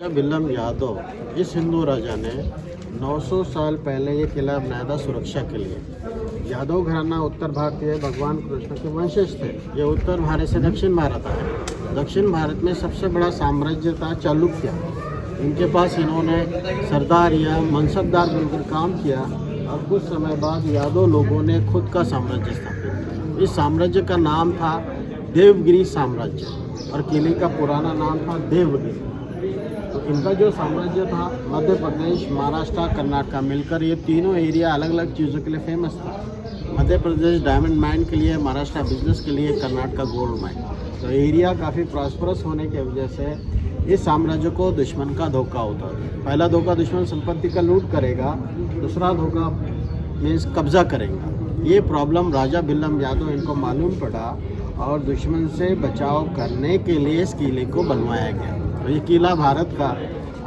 बिल्लम यादव इस हिंदू राजा ने 900 साल पहले ये किला बनाया था सुरक्षा के लिए। यादव घराना उत्तर भारतीय भगवान कृष्ण के वंशज थे। ये उत्तर भारत से दक्षिण भारत आए। दक्षिण भारत में सबसे बड़ा साम्राज्य था चालुक्य। इनके पास इन्होंने सरदार या मनसबदार बनकर काम किया और कुछ समय बाद यादव लोगों ने खुद का साम्राज्य स्थापित किया। इस साम्राज्य का नाम था देवगिरी साम्राज्य और किले का पुराना नाम था देवगिरी। तो इनका जो साम्राज्य था मध्य प्रदेश, महाराष्ट्र, कर्नाटक मिलकर ये तीनों एरिया अलग अलग चीज़ों के लिए फेमस था। मध्य प्रदेश डायमंड माइन के लिए, महाराष्ट्र बिजनेस के लिए, कर्नाटक गोल्ड माइन। तो एरिया काफ़ी प्रॉस्परस होने की वजह से इस साम्राज्य को दुश्मन का धोखा होता था। पहला धोखा दुश्मन संपत्ति का लूट करेगा, दूसरा धोखा मीन्स कब्जा करेगा। ये प्रॉब्लम राजा बिल्लम यादव इनको मालूम पड़ा और दुश्मन से बचाव करने के लिए इस किले को बनवाया गया। तो ये किला भारत का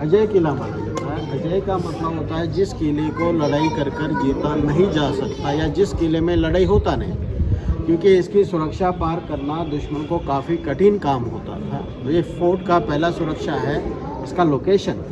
अजय किला माना जाता है। अजय का मतलब होता है जिस किले को लड़ाई कर कर जीता नहीं जा सकता या जिस किले में लड़ाई होता नहीं, क्योंकि इसकी सुरक्षा पार करना दुश्मन को काफ़ी कठिन काम होता था। तो ये फोर्ट का पहला सुरक्षा है इसका लोकेशन।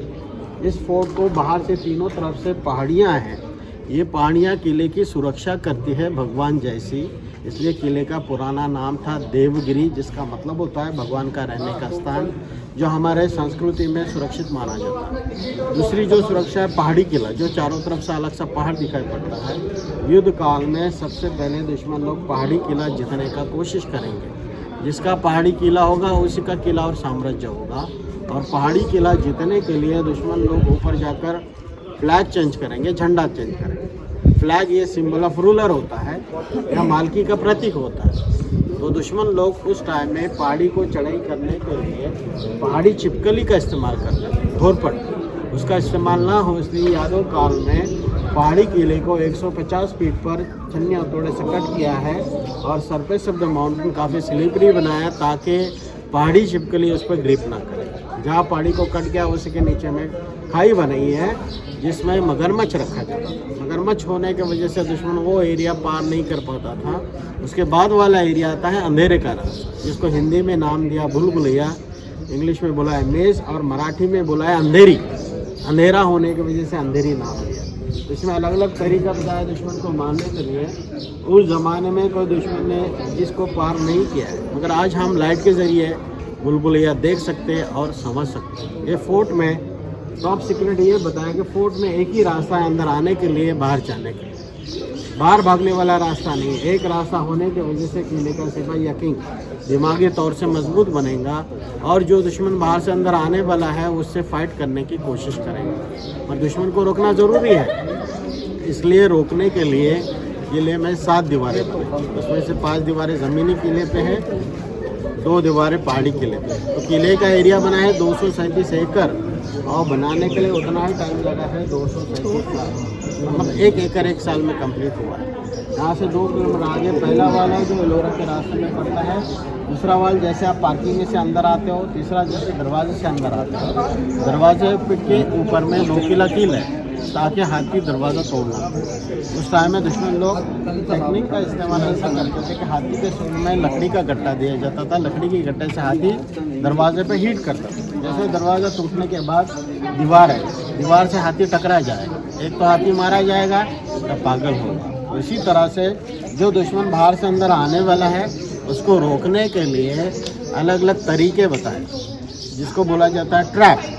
इस फोर्ट को बाहर से तीनों तरफ से पहाड़ियाँ हैं। ये पहाड़ियाँ किले की सुरक्षा करती है भगवान जैसी, इसलिए किले का पुराना नाम था देवगिरी, जिसका मतलब होता है भगवान का रहने का स्थान, जो हमारे संस्कृति में सुरक्षित माना जाता है। दूसरी जो सुरक्षा है पहाड़ी किला, जो चारों तरफ से अलग सा पहाड़ दिखाई पड़ता है। युद्ध काल में सबसे पहले दुश्मन लोग पहाड़ी किला जीतने का कोशिश करेंगे। जिसका पहाड़ी किला होगा उसी का किला और साम्राज्य होगा। और पहाड़ी किला जीतने के लिए दुश्मन लोग ऊपर जाकर फ्लैग चेंज करेंगे, झंडा चेंज करेंगे। फ्लैग ये सिंबल ऑफ रूलर होता है या मालकी का प्रतीक होता है। तो दुश्मन लोग उस टाइम में पहाड़ी को चढ़ाई करने के लिए पहाड़ी छिपकली का इस्तेमाल करते थे, घोरपट। उसका इस्तेमाल ना हो इसलिए यादव काल में पहाड़ी किले को 150 फीट पर छन्नी हथौड़े से कट किया है और सरफेस ऑफ द माउंटेन काफ़ी स्लिपरी बनाया ताकि पहाड़ी छिपकली उस पर ग्रिप ना करे। जहाँ पहाड़ी को कट गया उसी के नीचे में खाई बनाई है जिसमें मगरमच्छ रखा जाता है। मगरमच्छ होने की वजह से दुश्मन वो एरिया पार नहीं कर पाता था। उसके बाद वाला एरिया आता है अंधेरे का रास्ता, जिसको हिंदी में नाम दिया भूल-भुलैया, इंग्लिश में बोला है मेज़ और मराठी में बोला है अंधेरी। अंधेरा होने की वजह से अंधेरी नाम दिया। इसमें अलग अलग तरीका बताया दुश्मन को मारने के लिए। उस ज़माने में कोई दुश्मन ने जिसको पार नहीं किया है, मगर आज हम लाइट के ज़रिए भूल-भुलैया देख सकते हैं और समझ सकते हैं। ये फोर्ट में टॉप सीक्रेट ये बताया कि फोर्ट में एक ही रास्ता है अंदर आने के लिए, बाहर जाने के लिए। बाहर भागने वाला रास्ता नहीं है। एक रास्ता होने की वजह से किले का सिपाही या किंग दिमागी तौर से मजबूत बनेगा और जो दुश्मन बाहर से अंदर आने वाला है उससे फाइट करने की कोशिश करेंगे। और दुश्मन को रोकना ज़रूरी है, इसलिए रोकने के लिए किले में 7 दीवारें बनी। उसमें से 5 दीवारें ज़मीनी किले पे है, 2 दीवारें पहाड़ी किले पे। तो किले का एरिया बना है 237 एकड़ और बनाने के लिए उतना ही टाइम लगा है 237 साल। मतलब 1 एकड़ 1 साल में कंप्लीट हुआ है। यहाँ से 2 किलोमीटर आगे पहला वाल है जो एलोरा के रास्ते में पड़ता है। दूसरा वाल जैसे आप पार्किंग से अंदर आते हो, तीसरा जैसे दरवाजे से अंदर आते हो। दरवाजे के ऊपर में नोकीला कील है ताकि हाथी दरवाज़ा तोड़ना। उस टाइम में दुश्मन लोग टेक्निक का इस्तेमाल ऐसा करते थे कि हाथी के सूंड में लकड़ी का गट्टा दिया जाता था। लकड़ी की गट्टे से हाथी दरवाजे पे हीट करता था। जैसे दरवाज़ा टूटने के बाद दीवार है, दीवार से हाथी टकरा जाएगा, एक तो हाथी मारा जाएगा तब पागल होगा। इसी तरह से जो दुश्मन बाहर से अंदर आने वाला है उसको रोकने के लिए अलग अलग तरीके बताए, जिसको बोला जाता है ट्रैप।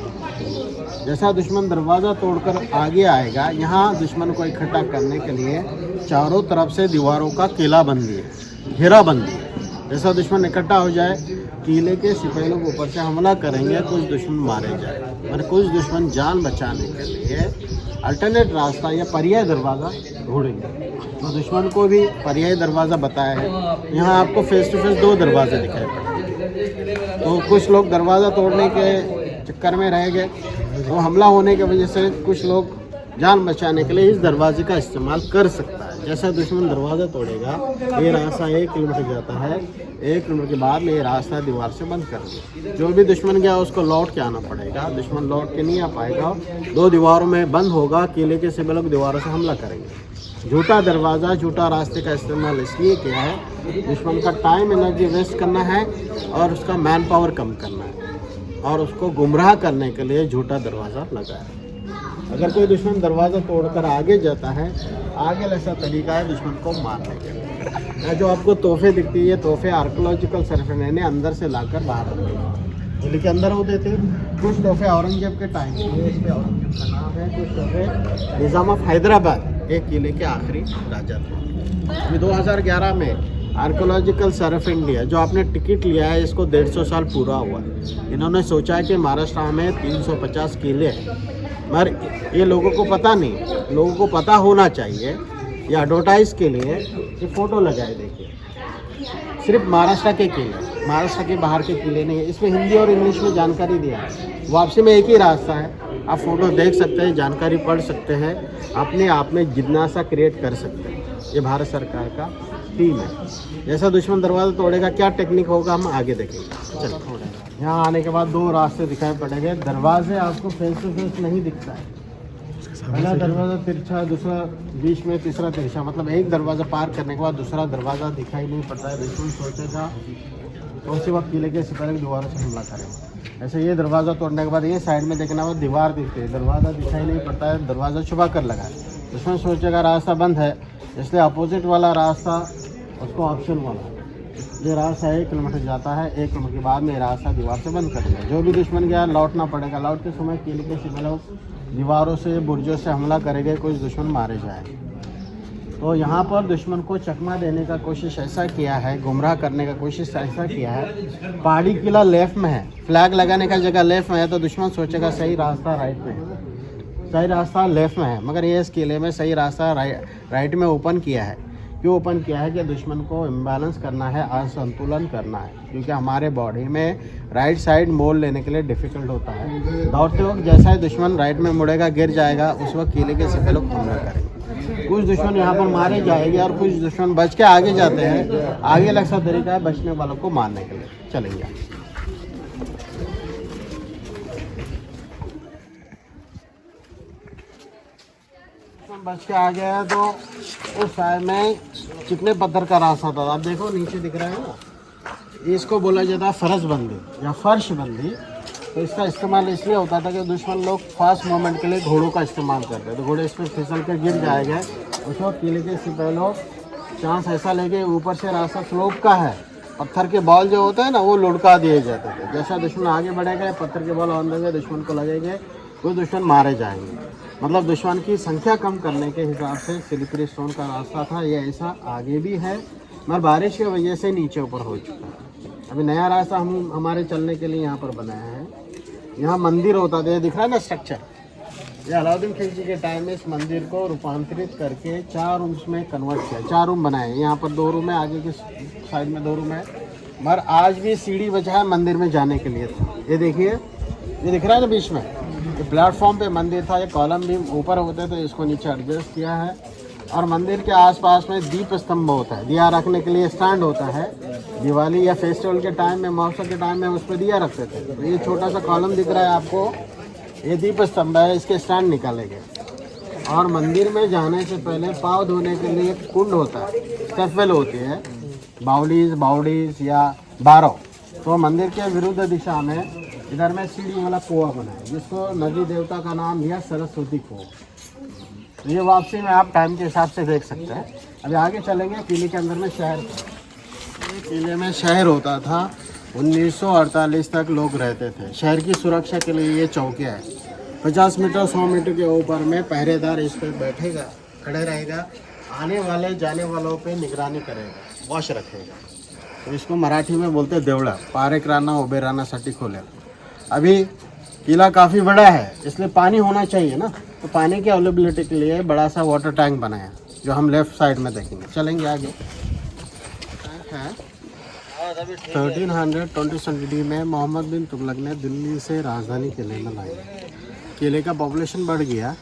जैसा दुश्मन दरवाज़ा तोड़कर आगे आएगा, यहाँ दुश्मन को इकट्ठा करने के लिए चारों तरफ से दीवारों का किलाबंदी है, घेराबंदी है। जैसा दुश्मन इकट्ठा हो जाए, किले के सिपाही लोग ऊपर से हमला करेंगे, कुछ दुश्मन मारे जाए और कुछ दुश्मन जान बचाने के लिए अल्टरनेट रास्ता या पर्याय दरवाज़ा ढूंढेंगे। तो दुश्मन को भी पर्याय दरवाज़ा बताया है। यहाँ आपको फेस टू फेस 2 दरवाजे दिखाई पड़े। तो कुछ लोग दरवाज़ा तोड़ने के चक्कर में रह गए, वो हमला होने की वजह से कुछ लोग जान बचाने के लिए इस दरवाजे का इस्तेमाल कर सकता है। जैसा दुश्मन दरवाज़ा तोड़ेगा, ये रास्ता 1 किलोमीटर जाता है। 1 किलोमीटर के बाद में ये रास्ता दीवार से बंद कर दे। जो भी दुश्मन गया उसको लौट के आना पड़ेगा। दुश्मन लौट के नहीं आ पाएगा, 2 दीवारों में बंद होगा। किले के सिपाही लोग दीवारों से हमला करेंगे। झूठा दरवाज़ा, झूठा रास्ते का इस्तेमाल इसलिए किया है दुश्मन का टाइम एनर्जी वेस्ट करना है और उसका मैन पावर कम करना है। और उसको गुमराह करने के लिए झूठा दरवाज़ा लगाया। अगर कोई दुश्मन दरवाज़ा तोड़कर आगे जाता है, आगे ऐसा तरीका है दुश्मन को मारने के लिए। जो आपको तोहफे दिखती है, ये तोहफे आर्कोलॉजिकल सर्वे ने अंदर से लाकर बाहर रखे, दिल्ली के अंदर होते थे। कुछ तोहफे औरंगजेब के टाइम के, इस पर औरंगजेब का नाम है। कुछ तोहफे निज़ाम ऑफ हैदराबाद, एक किले के आखिरी राजा थे। अभी 2011 में आर्कोलॉजिकल सर्वे ऑफ इंडिया जो आपने टिकट लिया है, इसको 150 साल पूरा हुआ। इन्होंने सोचा है कि महाराष्ट्र में 350 किले हैं, मगर ये लोगों को पता नहीं। लोगों को पता होना चाहिए, ये एडवर्टाइज के लिए ये फ़ोटो लगाए। देखिए, सिर्फ महाराष्ट्र के किले, महाराष्ट्र के बाहर के किले नहीं है। इसमें हिंदी और इंग्लिश में जानकारी दिया है। वापसी में एक ही रास्ता है, आप फ़ोटो देख सकते हैं, जानकारी पढ़ सकते हैं, अपने आप में जिज्ञासा क्रिएट कर सकते हैं। ये भारत सरकार का टीम है। जैसा दुश्मन दरवाज़ा तोड़ेगा, क्या टेक्निक होगा, हम आगे देखेंगे। चलो, यहाँ आने के बाद 2 रास्ते दिखाई पड़ेंगे। दरवाजे आपको फेस टू फेस नहीं दिखता है। पहला दरवाज़ा तिरछा, दूसरा बीच में, तीसरा तिरछा, मतलब एक दरवाज़ा पार करने के बाद दूसरा दरवाज़ा दिखाई नहीं पड़ता है। दुश्मन सोचेगा तो उसी वक्त किले के सिपाही दोबारा से हमला करेंगे। ऐसे ये दरवाज़ा तोड़ने के बाद ये साइड में देखना, वो दीवार दिखती है, दरवाज़ा दिखाई नहीं पड़ता है, दरवाज़ा छुपा कर लगा है। दुश्मन सोचेगा रास्ता बंद है, इसलिए अपोजिट वाला रास्ता उसको ऑप्शन वाला, ये रास्ता 1 किलोमीटर जाता है, 1 किलोमीटर के बाद में रास्ता दीवार से बंद कर देगा। जो भी दुश्मन गया लौटना पड़ेगा। लौटते समय किले के सिपाही लोग दीवारों से, बुर्जों से हमला करेंगे, कुछ दुश्मन मारे जाए। तो यहाँ पर दुश्मन को चकमा देने का कोशिश ऐसा किया है, गुमराह करने का कोशिश ऐसा किया है। पहाड़ी किला लेफ्ट में है, फ्लैग लगाने का जगह लेफ्ट में है, तो दुश्मन सोचेगा सही रास्ता राइट में है, सही रास्ता लेफ्ट में है। मगर ये इस किले में सही रास्ता राइट में ओपन किया है। क्यों ओपन किया है? कि दुश्मन को इम्बैलेंस करना है, असंतुलन करना है, क्योंकि हमारे बॉडी में राइट साइड मोड़ लेने के लिए डिफ़िकल्ट होता है। दौड़ते वक्त जैसा ही दुश्मन राइट में मुड़ेगा, गिर जाएगा, उस वक्त किले के सिपाही लोग हमला करेंगे। कुछ दुश्मन यहाँ पर मारे जाएंगे और कुछ दुश्मन बच के आगे जाते हैं। आगे लगता तरीका है बचने वालों को मारने के लिए। चलेंगे बच के आ गया तो उस साइड में चिकने पत्थर का रास्ता था। आप देखो नीचे दिख रहा है ना, इसको बोला जाता है फर्श बंदी या फर्श बंदी। तो इसका इस्तेमाल इसलिए होता था कि दुश्मन लोग फास्ट मूवमेंट के लिए घोड़ों का इस्तेमाल करते हैं। तो घोड़े इस पर फिसल कर गिर जाएंगे, उस वक्त किले के सिपाही लोग चांस ऐसा लेके ऊपर से रास्ता स्लोप का है, पत्थर के बॉल जो होता है ना, वो लुढ़का दिए जाते थे। जैसा दुश्मन आगे बढ़ेगा, पत्थर के बॉल अंदर दुश्मन को लगेंगे, वो दुश्मन मारे जाएंगे। मतलब दुश्मन की संख्या कम करने के हिसाब से स्लिपरी स्टोन का रास्ता था। ये ऐसा आगे भी है, मगर बारिश की वजह से नीचे ऊपर हो चुका है। अभी नया रास्ता हम हमारे चलने के लिए यहाँ पर बनाया है। यहाँ मंदिर होता था, दिख रहा है ना स्ट्रक्चर, ये अलाउद्दीन खिलजी के टाइम में इस मंदिर को रूपांतरित करके 4 रूम्स में कन्वर्ट किया। 4 रूम बनाए। यहाँ पर 2 रूम है, आगे की साइड में 2 रूम है, मगर आज भी सीढ़ी बचा है मंदिर में जाने के लिए। ये देखिए, ये दिख रहा है ना बीच में, ये प्लेटफॉर्म पे मंदिर था। ये कॉलम भी ऊपर होते थे, इसको नीचे एडजस्ट किया है। और मंदिर के आसपास में दीप स्तंभ होता है, दिया रखने के लिए स्टैंड होता है। दिवाली या फेस्टिवल के टाइम में, महोत्सव के टाइम में उस पर दिया रखते थे। तो ये छोटा सा कॉलम दिख रहा है आपको, ये दीप स्तंभ है, इसके स्टैंड निकाले गए। और मंदिर में जाने से पहले पाँव धोने के लिए एक कुंड होता है, स्टेपवेल होती है, बावड़ीज या बारो। तो मंदिर के विरुद्ध दिशा में इधर में सीढ़ी वाला कुआं बना है, जिसको नदी देवता का नाम दिया सरस्वती कुआं। तो ये वापसी में आप टाइम के हिसाब से देख सकते हैं। अभी आगे चलेंगे। किले के अंदर में शहर था। ये किले में शहर होता था, 1948 तक लोग रहते थे। शहर की सुरक्षा के लिए ये चौकियाँ है। 50 मीटर 100 मीटर के ऊपर में पहरेदार इस पर बैठेगा, खड़े रहेगा, आने वाले जाने वालों पे निगरानी करेगा, वॉच रखेगा। तो इसको मराठी में बोलते हैं देवड़ा। पारेक राना उबे राहण्यासाठी खोल्या। अभी किला काफ़ी बड़ा है, इसलिए पानी होना चाहिए ना, तो पानी की अवेलेबिलिटी के लिए बड़ा सा वाटर टैंक बनाया, जो हम लेफ़्ट साइड में देखेंगे। चलेंगे आगे। टैंक है 1320 में मोहम्मद बिन तुगलक ने दिल्ली से राजधानी किले में लाई। किले का पॉपुलेशन बढ़ गया,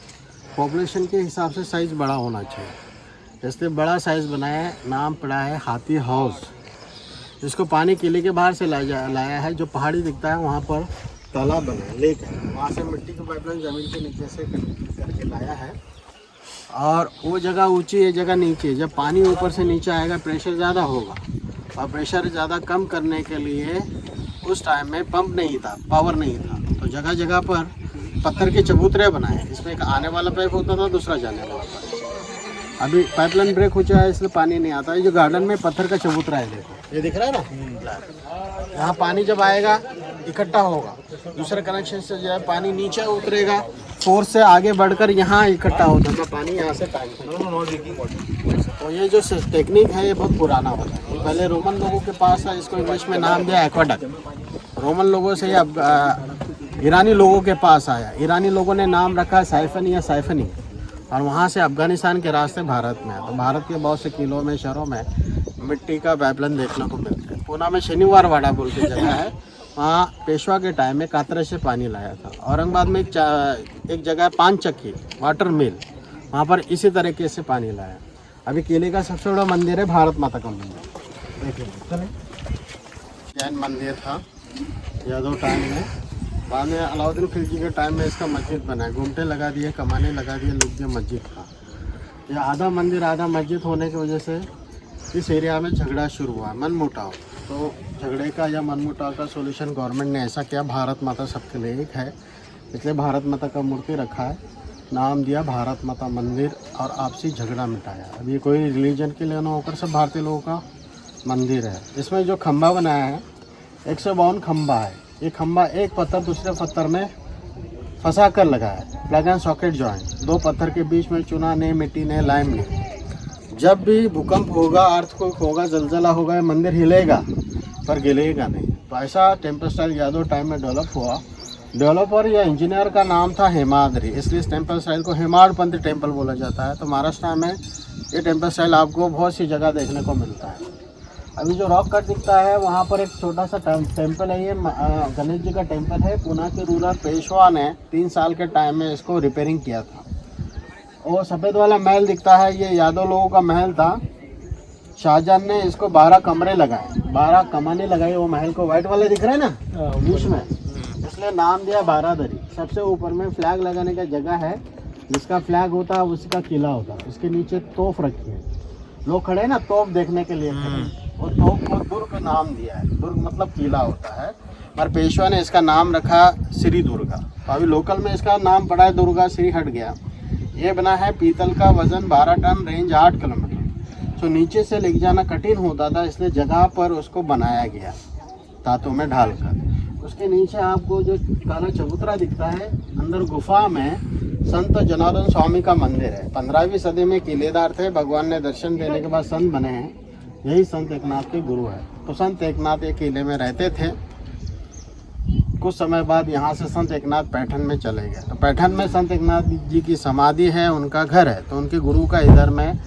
पॉपुलेशन के हिसाब से साइज़ बड़ा होना चाहिए, इसलिए बड़ा साइज़ बनाया है। नाम पड़ा है हाथी हाउस, जिसको पानी किले के बाहर से लाया है। जो पहाड़ी दिखता है वहाँ पर तालाब बना है, लेक है, वहाँ से मिट्टी की पाइपलाइन ज़मीन के नीचे से करके लाया है। और वो जगह ऊंची, ये जगह नीचे। जब पानी ऊपर से नीचे आएगा, प्रेशर ज़्यादा होगा, और प्रेशर ज़्यादा कम करने के लिए उस टाइम में पंप नहीं था, पावर नहीं था, तो जगह जगह पर पत्थर के चबूतरे बनाए। इसमें एक आने वाला पाइप होता था, दूसरा जाने वाला पाइप। अभी पाइपलाइन ब्रेक हो जाए इसलिए पानी नहीं आता। ये जो गार्डन में पत्थर का चबूतरा है, देखो ये दिख रहा है ना, यहाँ पानी जब आएगा इकट्ठा होगा, दूसरे कनेक्शन से जो है पानी नीचे उतरेगा, फोर्स से आगे बढ़कर यहाँ इकट्ठा होता था पानी, यहाँ से टैंक। तो ये जो टेक्निक है ये बहुत पुराना होता है। पहले रोमन लोगों के पास है, इसको इंग्लिश में नाम दिया एक्वाडक्ट। रोमन लोगों से अब ईरानी लोगों के पास आया, ईरानी लोगों ने नाम रखा साइफनी या साइफनी, और वहाँ से अफगानिस्तान के रास्ते भारत में। तो भारत के बहुत से किलों में, शहरों में मिट्टी का पाइपलाइन देखने को मिलता है। पूना में शनिवार वाड़ा बोल के जगह है, वहाँ पेशवा के टाइम में कातरे से पानी लाया था। औरंगाबाद में एक जगह है पान चक्की वाटर मिल, वहाँ पर इसी तरीके से पानी लाया। अभी किले का सबसे बड़ा मंदिर है भारत माता का मंदिर, देखिए चले। जैन मंदिर था यादव टाइम में, बाद में अलाउद्दीन खिलजी के टाइम में इसका मस्जिद बना है। घूमटे लगा दिए, कमाने लगा दिए, लोग ये मस्जिद था। ये आधा मंदिर आधा मस्जिद होने की वजह से इस एरिया में झगड़ा शुरू हुआ, मनमुटाव। तो झगड़े का या मनमुटाव का सोल्यूशन गवर्नमेंट ने ऐसा किया, भारत माता सबके लिए एक है, इसलिए भारत माता का मूर्ति रखा है, नाम दिया भारत माता मंदिर, और आपसी झगड़ा मिटाया। अब ये कोई रिलीजन के लिए ना होकर सब भारतीय लोगों का मंदिर है। इसमें जो खंभा बनाया है 152 खंभा है। ये खंभा एक पत्थर दूसरे पत्थर में फंसा कर लगा है, प्लग एंड सॉकेट जॉइंट। दो पत्थर के बीच में चूना नहीं, मिट्टी नहीं, लाइम नहीं। जब भी भूकंप होगा, अर्थक्वेक होगा, जलजला होगा, ये मंदिर हिलेगा पर गिलेगा नहीं। तो ऐसा टेम्पल स्टाइल यादव टाइम में डेवलप हुआ। डेवलपर या इंजीनियर का नाम था हेमाद्री, इसलिए इस टेम्पल स्टाइल को हेमाडपंथी टेम्पल बोला जाता है। तो महाराष्ट्र में ये टेम्पल स्टाइल आपको बहुत सी जगह देखने को मिलता है। अभी जो रॉक कट दिखता है वहाँ पर एक छोटा सा टेम्पल है, ये गणेश जी का टेम्पल है। पूना के रूलर पेशवा ने 3 साल के टाइम में इसको रिपेयरिंग किया था। और सफ़ेद वाला महल दिखता है, ये यादव लोगों का महल था। शाहजहां ने इसको 12 कमरे लगाए, 12 कमाने लगाई। वो महल को वाइट वाले दिख रहे हैं ना बीच में, इसलिए नाम दिया बारादरी। सबसे ऊपर में फ्लैग लगाने का जगह है, जिसका फ्लैग होता है उसका किला होता है। उसके नीचे तोप रखी है, लोग खड़े हैं ना तोप देखने के लिए, और तोप को दुर्ग नाम दिया है। दुर्ग मतलब किला होता है, और पेशवा ने इसका नाम रखा श्री दुर्गा। तो अभी लोकल में इसका नाम पड़ा है दुर्गा, श्री हट गया। ये बना है पीतल का, वजन 12 टन, रेंज 8 किलोमीटर। तो नीचे से ले जाना कठिन होता था, इसलिए जगह पर उसको बनाया गया धातु में ढालकर। उसके नीचे आपको जो काला चबूतरा दिखता है, अंदर गुफा में संत जनार्दन स्वामी का मंदिर है। 15वीं सदी में किलेदार थे, भगवान ने दर्शन देने के बाद संत बने हैं। यही संत एकनाथ के गुरु है। तो संत एकनाथ एक किले में रहते थे। कुछ समय बाद यहाँ से संत एकनाथ पैठन में चले गए। तो पैठन में संत एकनाथ जी की समाधि है, उनका घर है। तो उनके गुरु का इधर में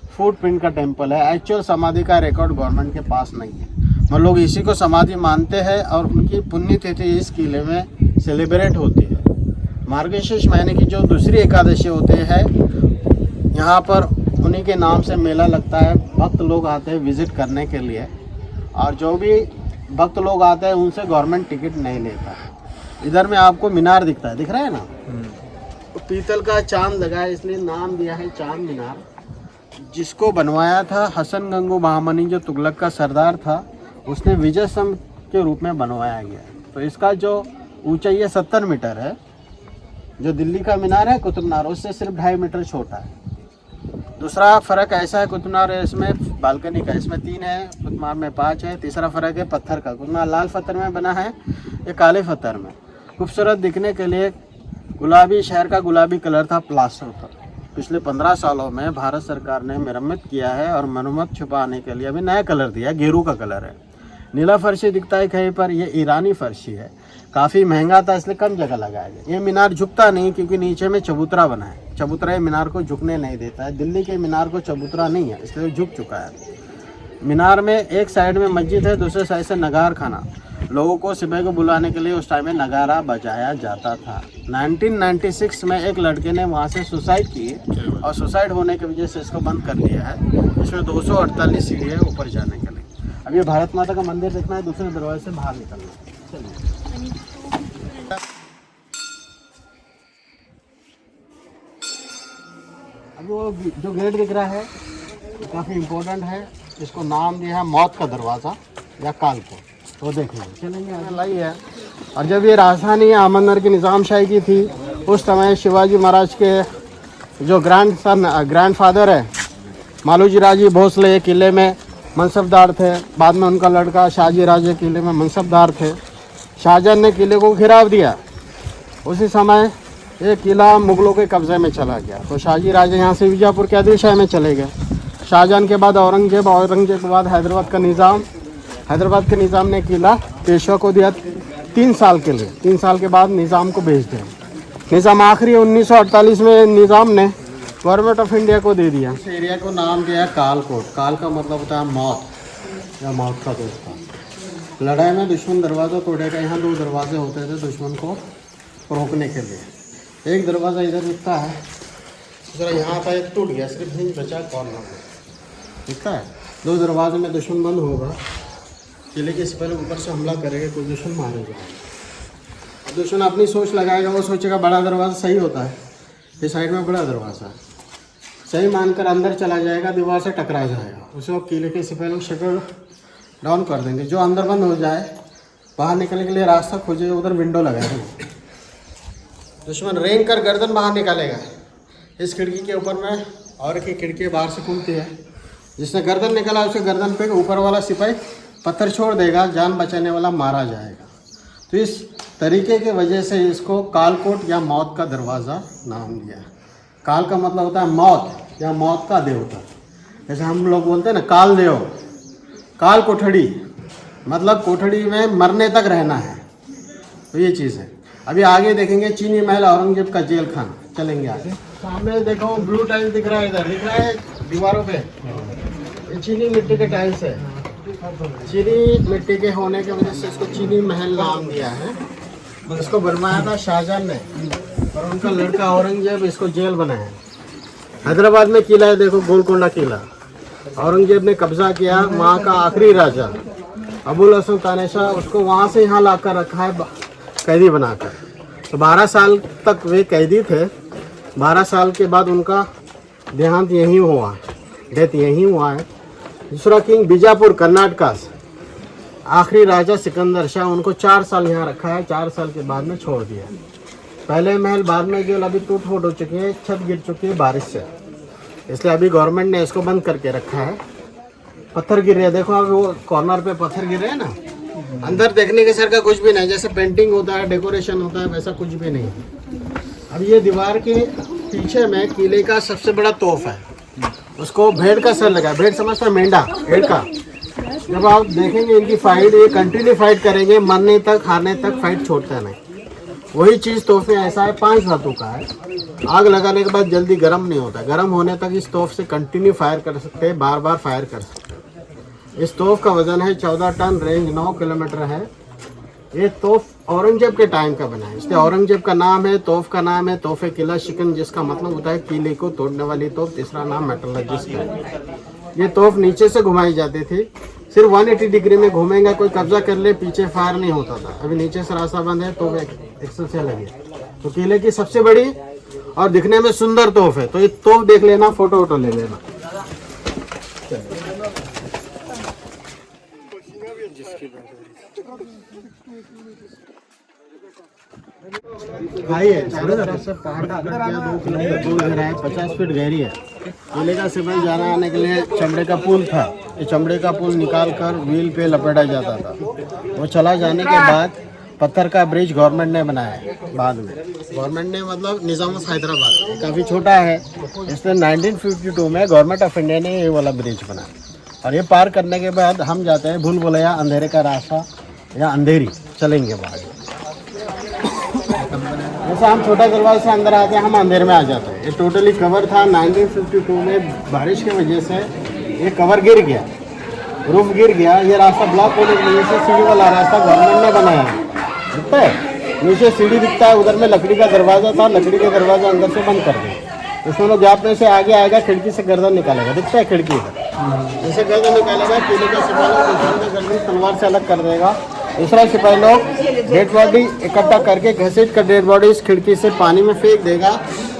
फुटप्रिंट का टेम्पल है। एक्चुअल समाधि का रिकॉर्ड गवर्नमेंट के पास नहीं है, मगर लोग इसी को समाधि मानते हैं, और उनकी पुण्यतिथि इस किले में सेलिब्रेट होती है। मार्गशीर्ष महीने की जो दूसरी एकादशी होती है, यहाँ पर उन्हीं के नाम से मेला लगता है। भक्त लोग आते हैं विजिट करने के लिए, और जो भी भक्त लोग आते हैं उनसे गवर्नमेंट टिकट नहीं लेता है। इधर में आपको मीनार दिखता है, दिख रहा है ना, तो पीतल का चांद लगा है, इसलिए नाम दिया है चांद मीनार। जिसको बनवाया था हसन गंगू बहामनी, जो तुगलक का सरदार था, उसने विजय स्तंभ के रूप में बनवाया गया। तो इसका जो ऊंचाई 70 मीटर है। जो दिल्ली का मीनार है कुतुब मीनार, उससे सिर्फ 2.5 मीटर छोटा है। दूसरा फ़र्क ऐसा है, कुतुब मीनार इसमें बालकनी का, इसमें 3 है, कुतुब मीनार में 5 है। तीसरा फ़र्क है पत्थर का, कुतुब मीनार लाल पत्थर में बना है, ये काले पत्थर में। खूबसूरत दिखने के लिए गुलाबी, शहर का गुलाबी कलर था, प्लास्टर था। पिछले 15 सालों में भारत सरकार ने मरम्मत किया है, और मरम्मत छुपाने के लिए अभी नया कलर दिया, गेरू का कलर है। नीला फर्शी दिखता है कहीं पर, ये ईरानी फर्शी है। काफ़ी महंगा था, इसलिए कम जगह लगाया गया। ये मीनार झुकता नहीं, क्योंकि नीचे में चबूतरा बना है। चबूतरा मीनार को झुकने नहीं देता है। दिल्ली के मीनार को चबूतरा नहीं है, इसलिए झुक चुका है। मीनार में एक साइड में मस्जिद है, दूसरे साइड से नगार खाना। लोगों को सुबह को बुलाने के लिए उस टाइम में नगारा बजाया जाता था। 1996 में एक लड़के ने वहाँ से सुसाइड की, और सुसाइड होने की वजह से इसको बंद कर दिया है। इसमें 248 सीढ़ी है ऊपर जाने के लिए। अब ये भारत माता का मंदिर देखना है, दूसरे दरवाजे से बाहर निकलना है। चलिए। अब वो जो गेट दिख रहा है काफ़ी इम्पोर्टेंट है। इसको नाम दिया है मौत का दरवाज़ा या कालकोट। वो देखेंगे, चलेंगे लाई है। और जब ये राजधानी अहमदनगर की निज़ाम शाही की थी, उस समय शिवाजी महाराज के जो ग्रैंडफादर है मालोजी राजे भोसले किले में मनसबदार थे। बाद में उनका लड़का शाहजी राजे किले में मनसबदार थे। शाहजहां ने किले को घेराव दिया। उसी समय ये किला मुग़लों के कब्ज़े में चला गया, तो शाहजी राजे यहाँ से बीजापुर के आदिलशाह में चले गए। शाहजहां के बाद औरंगजेब के बाद हैदराबाद के निज़ाम ने किला पेशवा को दिया 3 साल के लिए। 3 साल के बाद निज़ाम को भेज दिया। निज़ाम आखिरी 1948 में निज़ाम ने गवर्नमेंट ऑफ इंडिया को दे दिया। इस एरिया को नाम दिया कालकोट। काल का मतलब होता है मौत या मौत का दोस्ता। लड़ाई में दुश्मन दरवाज़ा तोड़ेगा। यहाँ 2 दरवाजे होते थे दुश्मन को रोकने के लिए। एक दरवाज़ा इधर दिखता है, दूसरा यहाँ का एक टूट गया, सिर्फ हिंज बचा कॉर्नर में दिखता है। 2 दरवाजे में दुश्मन बंद होगा। किले के सिपाही ऊपर से हमला करेगा, कोई दुश्मन मारेगा। दुश्मन अपनी सोच लगाएगा, वो सोचेगा बड़ा दरवाज़ा सही होता है, ये साइड में बड़ा दरवाज़ा है, सही मानकर अंदर चला जाएगा, दीवार से टकरा जाएगा। उसे किले के सिपाही लोग शटर डाउन कर देंगे। जो अंदर बंद हो जाए बाहर निकलने के लिए रास्ता खोजेगा, उधर विंडो लगाएगा। दुश्मन रेंग कर गर्दन बाहर निकालेगा। इस खिड़की के ऊपर में और की खिड़की बाहर से खुलती है, जिसने गर्दन निकाला उसके गर्दन पे ऊपर वाला सिपाही पत्थर छोड़ देगा, जान बचाने वाला मारा जाएगा। तो इस तरीके की वजह से इसको कालकोट या मौत का दरवाज़ा नाम दिया। काल का मतलब होता है मौत या मौत का देवता। जैसे हम लोग बोलते हैं ना काल देव, काल कोठड़ी मतलब कोठड़ी में मरने तक रहना है, तो ये चीज़ है। अभी आगे देखेंगे चीनी महल औरंगजेब का जेल खाना। चलेंगे आगे। सामने देखो ब्लू टाइल्स दिख रहा है, इधर दिख रहा है दीवारों पे, ये चीनी मिट्टी के टाइल्स है। चीनी मिट्टी के होने की वजह से इसको चीनी महल नाम दिया है। इसको बनवाया था शाहजहां ने और उनका लड़का औरंगजेब इसको जेल बनाया। हैदराबाद में किला है, देखो गोलकोंडा किला। औरंगजेब ने कब्जा किया, वहाँ का आखिरी राजा अबुल हसन तानेशाह उसको वहाँ से यहाँ लाकर रखा है कैदी बनाकर। तो 12 साल तक वे कैदी थे। 12 साल के बाद उनका देहांत यहीं हुआ, डेथ यहीं हुआ है। दूसरा किंग बीजापुर कर्नाटका से आखिरी राजा सिकंदर शाह, उनको 4 साल यहाँ रखा है। 4 साल के बाद में छोड़ दिया। पहले महल बाद में जेल अभी टूट फूट हो चुकी है, छत गिर चुकी है बारिश से, इसलिए अभी गवर्नमेंट ने इसको बंद करके रखा है। पत्थर गिर रहे हैं, देखो अब वो कॉर्नर पे पत्थर गिर रहे हैं ना। अंदर देखने के सर का कुछ भी नहीं, जैसे पेंटिंग होता है डेकोरेशन होता है वैसा कुछ भी नहीं। अब ये दीवार के पीछे में किले का सबसे बड़ा तोफ है, उसको भेड़ का सर लगा है। भेड़ समझता है मेंढा, भेड़ का। जब आप देखेंगे इनकी फाइट, ये कंटिन्यू फाइट करेंगे, मरने तक हारने तक फाइट छोड़ता नहीं। वही चीज़ तोफ में ऐसा है, 5 धातु का है। आग लगाने के बाद जल्दी गर्म नहीं होता, गर्म होने तक इस तोफ से कंटिन्यू फायर कर सकते हैं, बार बार फायर कर सकते हैं। इस तोफ का वजन है 14 टन, रेंज 9 किलोमीटर है। ये तोफ औरंगजेब के टाइम का बना है, इसलिए औरंगजेब का नाम है, तोफ का नाम है तोहफे किला शिकन, जिसका मतलब होता है किले को तोड़ने वाली तोफ। तीसरा नाम मेटलर्जिस्ट है। ये तोफ नीचे से घुमाई जाती थी, सिर्फ 180 डिग्री में घूमेंगे, कोई कब्जा कर ले पीछे फायर नहीं होता था। अभी नीचे से रास्ता बंद है, तो एक्सल से लगी। तो किले की सबसे बड़ी और दिखने में सुंदर तोफ है। तो ये तोफ देख लेना, फोटो वोटो ले लेना। खाई है, 2 किलोमीटर दूर गहरा है, 50 फीट गहरी है। किले का सिपाही जाना आने के लिए चमड़े का पुल था। ये चमड़े का पुल निकाल कर व्हील पे लपेटा जाता था। वो चला जाने के बाद पत्थर का ब्रिज गवर्नमेंट ने बनाया है। बाद में गवर्नमेंट ने मतलब निज़ाम हैदराबाद काफ़ी छोटा है, इसलिए 1952 में गवर्नमेंट ऑफ इंडिया ने ये वाला ब्रिज बनाया। और ये पार करने के बाद हम जाते हैं भूल भुलैया अंधेरे का रास्ता या अंधेरी। चलेंगे बाहर। जैसे हम छोटा दरवाजे से अंदर आते हैं, हम अंधेर में आ जाते हैं। ये टोटली कवर था। 1952 में बारिश की वजह से ये कवर गिर गया, रूफ गिर गया। ये रास्ता ब्लॉक होने की वजह से सीढ़ी वाला रास्ता गवर्नमेंट ने बनाया है। दिखता है नीचे सीढ़ी दिखता है, उधर में लकड़ी का दरवाज़ा था, लकड़ी का दरवाज़ा अंदर से बंद कर दिया। इसमें लोग गैप में से आगे आएगा, खिड़की से गर्दन निकालेगा। दिखता है खिड़की इधर, जैसे गर्दन निकालेगा किले का सिपाही गर्दन तलवार से अलग कर देगा। दूसरा सिपाही लोग डेड बॉडी इकट्ठा करके घसीट कर डेड बॉडी इस खिड़की से पानी में फेंक देगा,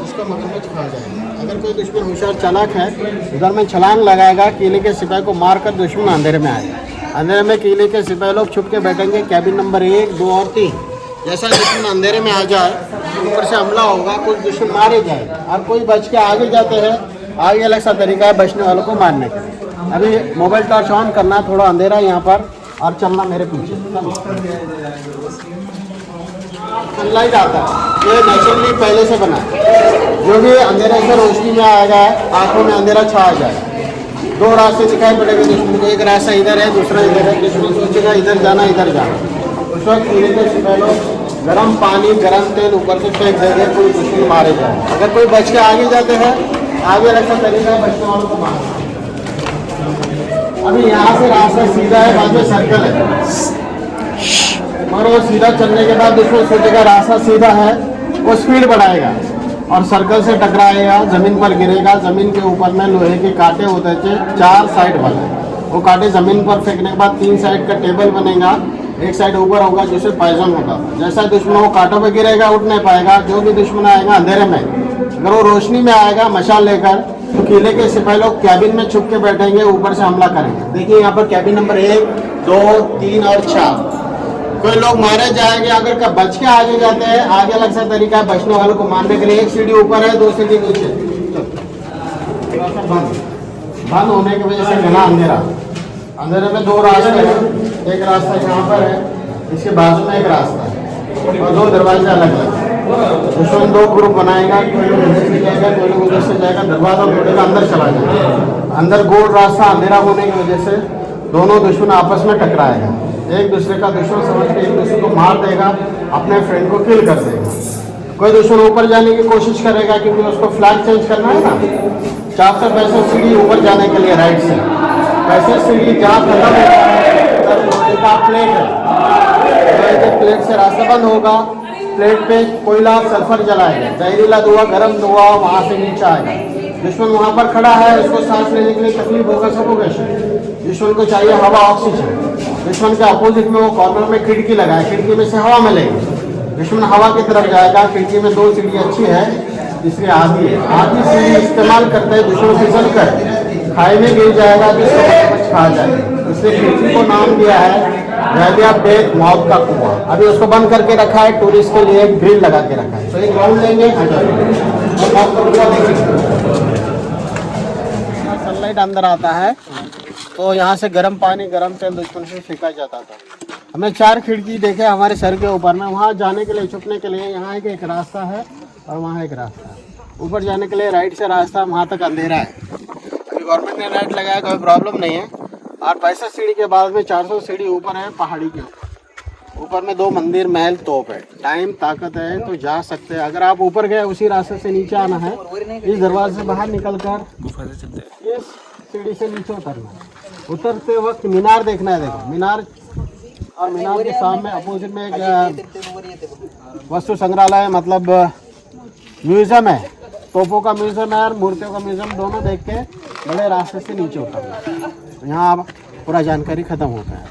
उसका मगरमच्छ खा जाएगा। अगर कोई दुश्मन होशियार चालाक है, उधर में छलांग लगाएगा, किले के सिपाही को मार कर दुश्मन अंधेरे में आएगा। अंधेरे में किले के सिपाही लोग छुप के बैठेंगे कैबिन नंबर 1, 2 और 3। जैसा दुश्मन अंधेरे में आ जाए ऊपर से हमला होगा, कुछ दुश्मन मारे जाए और कोई बच के आगे जाते हैं। आगे अलग सा तरीका है बचने वालों को मारने का। अभी मोबाइल टॉर्च ऑन करना, थोड़ा अंधेरा है यहाँ पर, और चलना मेरे पीछे। सनलाइट आता है, ये नेचुरली पहले से बना है। जो भी अंधेरे से रोशनी में आएगा आंखों में अंधेरा छा जाए। 2 रास्ते दिखाई पड़ेंगे दुश्मन को, एक रास्ता इधर है, दूसरा इधर है। दुश्मन सोचेगा इधर जाना इधर जाना। उस वक्त किले के सिपाही लोग गर्म पानी गर्म तेल ऊपर से फेंक देंगे, कोई दुश्मन मारे जाए। अगर कोई बच के आगे जाते हैं, आगे अलग सा तरीका है बचने वालों को मारना। अभी यहाँ से रास्ता सीधा है, बाद में सर्कल है, और वो सीधा चलने के बाद दुश्मन सोचेगा रास्ता सीधा है, वो स्पीड बढ़ाएगा और सर्कल से टकराएगा, जमीन पर गिरेगा। जमीन के ऊपर में लोहे के कांटे होते थे 4 साइड वाले, वो कांटे जमीन पर फेंकने के बाद 3 साइड का टेबल बनेगा। एक साइड ऊपर होगा जिसे पायजन होगा। जैसा दुश्मन वो कांटों पर गिरेगा उठ नहीं पाएगा। जो भी दुश्मन आएगा अंधेरे में, अगर वो रोशनी में आएगा मशाल लेकर, तो किले के सिपाही लोग कैबिन में छुप के बैठेंगे, ऊपर से हमला करेंगे। देखिए यहाँ पर कैबिन नंबर 1, 2, 3 और 4। कोई लोग मारे जाएंगे। अगर कब बच के आगे जाते हैं, आगे अलग सा तरीका है बचने वालों को मारने के लिए। 1 सीढ़ी ऊपर है, 2 सीढ़ी नीचे। बंद होने की वजह से घना अंधेरा। अंधेरे में 2 रास्ते हैं, एक रास्ता यहाँ पर है, इसके बाजू में एक रास्ता है और 2 दरवाजे अलग अलग। दुश्मन 2 ग्रुप बनाएगा, कोई लोग इधर से जाएगा, कोई लोग उधर से जाएगा। दरवाजा तोड़ेगा, अंदर चला जाएगा। अंदर गोल रास्ता, अंधेरा होने की वजह से दोनों दुश्मन आपस में टकराएगा। एक दूसरे का दुश्मन समझ के एक दूसरे को मार देगा, अपने फ्रेंड को किल कर देगा। कोई दुश्मन ऊपर जाने की कोशिश करेगा, क्योंकि उसको फ्लैग चेंज करना है ना। 4 से 65 सीढ़ी ऊपर जाने के लिए राइट से 65 सीढ़ी जहाँ खत्म होता है लोहे का प्लेट है, लोहे के प्लेट से रास्ता बंद होगा। प्लेट पे कोयला सल्फर जलाएगा, जहरीला धुआं गर्म धुआं वहाँ से नीचे आएगा। दुश्मन वहाँ पर खड़ा है, उसको सांस लेने के लिए तकलीफ होगा, सफोकेशन। दुश्मन को चाहिए हवा, ऑक्सीजन। दुश्मन के अपोजिट में वो कॉर्नर में खिड़की लगाए, खिड़की में से हवा मिलेगी। दुश्मन हवा की तरफ जाएगा। खिड़की में 2 सीढ़ी अच्छी है, तीसरी आधी है। आधी सीढ़ी इस्तेमाल करते हैं, दुश्मन फिसल कर खाई में गिर जाएगा, जिसको खा जाए। इसलिए खिड़की को नाम दिया है डेथ, मौत का कुआं। अभी उसको बंद करके रखा है, टूरिस्ट के लिए ग्रिल लगा के रखा है। तो एक राउंड लेंगे और मौत का कुआं देखेंगे। सनलाइट अंदर आता है तो यहाँ से गर्म पानी गर्म तेल दुश्मन से फेंका जाता था। हमने 4 खिड़की देखे हमारे सर के ऊपर में। वहाँ जाने के लिए, छुपने के लिए यहाँ एक रास्ता है और वहाँ एक रास्ता है। ऊपर जाने के लिए राइट से रास्ता, वहाँ तक अंधेरा है। अभी गवर्नमेंट ने लाइट लगाया, कोई प्रॉब्लम नहीं है। और 65 सीढ़ी के बाद में 400 सीढ़ी ऊपर है, पहाड़ी के ऊपर में 2 मंदिर, महल, तोप है। टाइम ताकत है तो जा सकते हैं। अगर आप ऊपर गए, उसी रास्ते से नीचे आना है। इस दरवाजे से बाहर निकल कर इस सीढ़ी से नीचे उतरना है। उतरते वक्त मीनार देखना है। देखो मीनार, और मीनार के सामने अपोजिट में एक वस्तु संग्रहालय मतलब म्यूजियम है। तोपों का म्यूजियम है और मूर्तियों का म्यूजियम, दोनों देख के बड़े रास्ते से नीचे उतरना है। यहाँ पूरा जानकारी खत्म होता है।